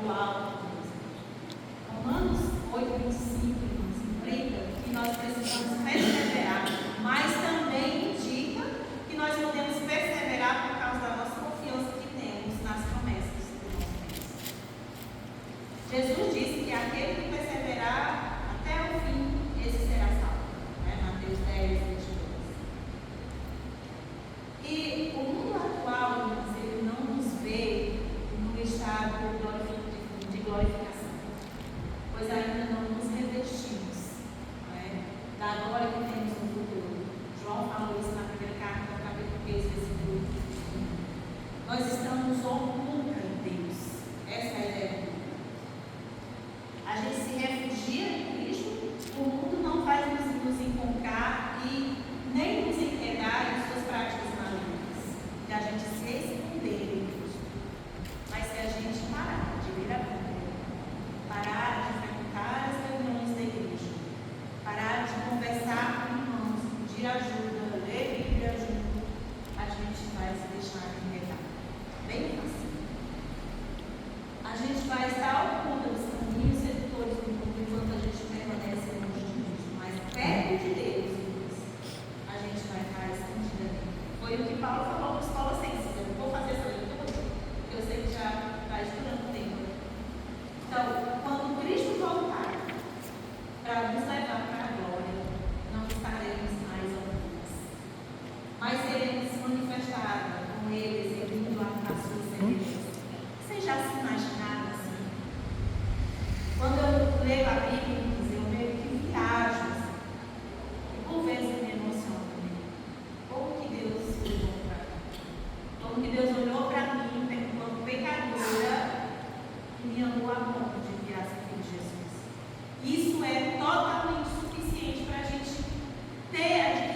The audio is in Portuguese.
do alto de Deus. Romanos 8:25 nos implica que nós precisamos perseverar, mas também indica que nós podemos perseverar por causa da nossa confiança que temos nas promessas do nosso Deus. Jesus disse que aquele que perseverar até o fim, esse será salvo. Mateus 10:22. E o mundo atual, ele não nos vê num estado de glorificação, pois ainda não nos revestimos da glória que temos no futuro. João falou isso na primeira carta, no capítulo 3, versículo 1. Nós estamos ocultos em Deus. Essa é a ideia. A gente se refugia em Cristo, o mundo não faz nos encontrar e nem nos enredar em suas práticas malignas, de a gente se esconder em Cristo. Mas se a gente parar de ler a Bíblia, parar de frequentar as reuniões da igreja, parar de conversar com irmãos, pedir ajuda, ler Bíblia junto, a gente vai se deixar enredar. Bem fácil. A gente vai estar oculta dos caminhos sedutores do mundo enquanto a gente permanece longe de Cristo, mas perto de Deus, a gente vai estar escondida. Foi o que Paulo falou para os Colossenses. Eu não vou fazer essa leitura, porque eu sei que já está estudando tempo. Então, quando Cristo voltar para nos levar para a glória, não estaremos mais ocultas, mas seremos manifestadas com Ele, seguindo a sua semelhança. Você já se imaginaram assim? Quando eu leio a Bíblia, eu meio que viajo assim, e por vezes eu me emociono também. Como que Deus olhou para mim? Como que Deus olhou para mim, enquanto pecadora, e me amou a ponto de enviar seu filho Jesus. Isso é totalmente suficiente para a gente ter